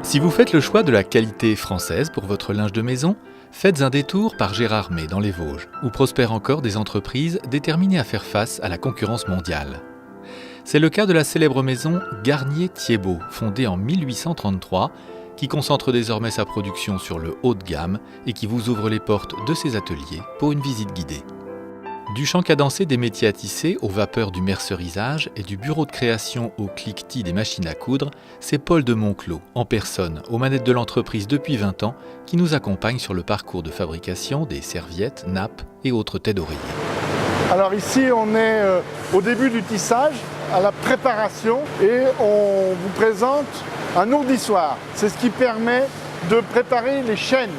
Si vous faites le choix de la qualité française pour votre linge de maison, faites un détour par Gérardmer dans les Vosges, où prospèrent encore des entreprises déterminées à faire face à la concurrence mondiale. C'est le cas de la célèbre maison Garnier-Thiebaut, fondée en 1833, qui concentre désormais sa production sur le haut de gamme et qui vous ouvre les portes de ses ateliers pour une visite guidée. Du champ cadencé des métiers à tisser aux vapeurs du mercerisage et du bureau de création au cliquetis des machines à coudre, c'est Paul de Monclos, en personne, aux manettes de l'entreprise depuis 20 ans, qui nous accompagne sur le parcours de fabrication des serviettes, nappes et autres têtes d'oreiller. Alors ici, on est au début du tissage, à la préparation, et on vous présente un ourdissoir. C'est ce qui permet de préparer les chaînes.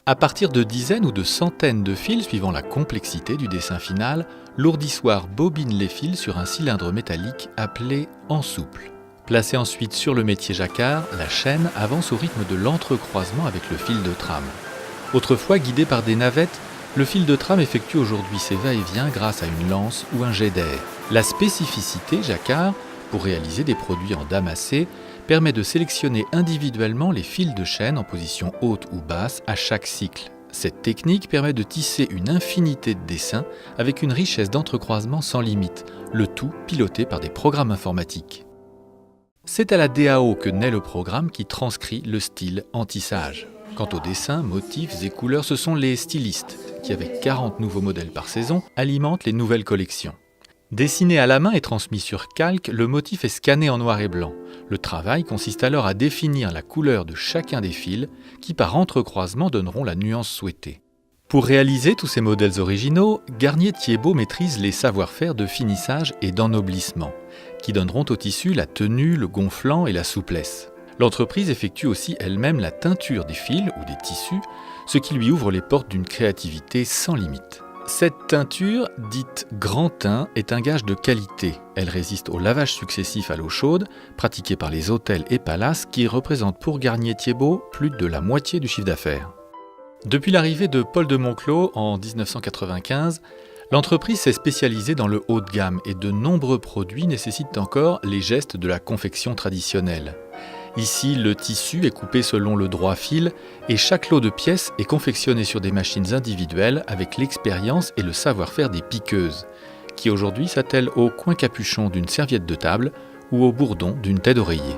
À partir de dizaines ou de centaines de fils suivant la complexité du dessin final, l'ourdissoir bobine les fils sur un cylindre métallique appelé ensouple. Placée ensuite sur le métier jacquard, la chaîne avance au rythme de l'entrecroisement avec le fil de trame. Autrefois guidé par des navettes, le fil de trame effectue aujourd'hui ses va-et-vient grâce à une lance ou un jet d'air. La spécificité jacquard, pour réaliser des produits en damassé, permet de sélectionner individuellement les fils de chaîne en position haute ou basse à chaque cycle. Cette technique permet de tisser une infinité de dessins avec une richesse d'entrecroisement sans limite, le tout piloté par des programmes informatiques. C'est à la DAO que naît le programme qui transcrit le style en tissage. Quant aux dessins, motifs et couleurs, ce sont les stylistes qui, avec 40 nouveaux modèles par saison, alimentent les nouvelles collections. Dessiné à la main et transmis sur calque, le motif est scanné en noir et blanc. Le travail consiste alors à définir la couleur de chacun des fils qui, par entrecroisement, donneront la nuance souhaitée. Pour réaliser tous ces modèles originaux, Garnier-Thiebaut maîtrise les savoir-faire de finissage et d'ennoblissement, qui donneront au tissu la tenue, le gonflant et la souplesse. L'entreprise effectue aussi elle-même la teinture des fils ou des tissus, ce qui lui ouvre les portes d'une créativité sans limite. Cette teinture, dite grand teint, est un gage de qualité. Elle résiste au lavage successif à l'eau chaude, pratiqué par les hôtels et palaces, qui représentent pour Garnier-Thiebaut plus de la moitié du chiffre d'affaires. Depuis l'arrivée de Paul de Monclos en 1995, l'entreprise s'est spécialisée dans le haut de gamme et de nombreux produits nécessitent encore les gestes de la confection traditionnelle. Ici, le tissu est coupé selon le droit fil et chaque lot de pièces est confectionné sur des machines individuelles avec l'expérience et le savoir-faire des piqueuses, qui aujourd'hui s'attellent au coin capuchon d'une serviette de table ou au bourdon d'une tête d'oreiller.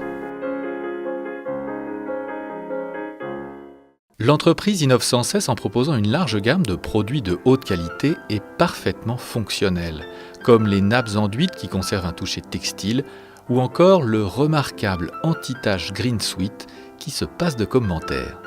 L'entreprise innove sans cesse en proposant une large gamme de produits de haute qualité et parfaitement fonctionnels, comme les nappes enduites qui conservent un toucher textile, ou encore le remarquable anti-tache Green Sweet qui se passe de commentaires.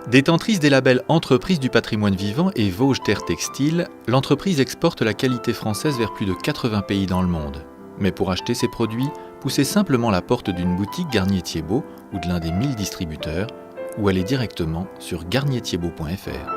Détentrice des labels Entreprise du patrimoine vivant et Vosges Terre Textile, l'entreprise exporte la qualité française vers plus de 80 pays dans le monde. Mais pour acheter ses produits, poussez simplement la porte d'une boutique Garnier-Thiebaut ou de l'un des 1000 distributeurs, ou allez directement sur garnierthiebaut.fr.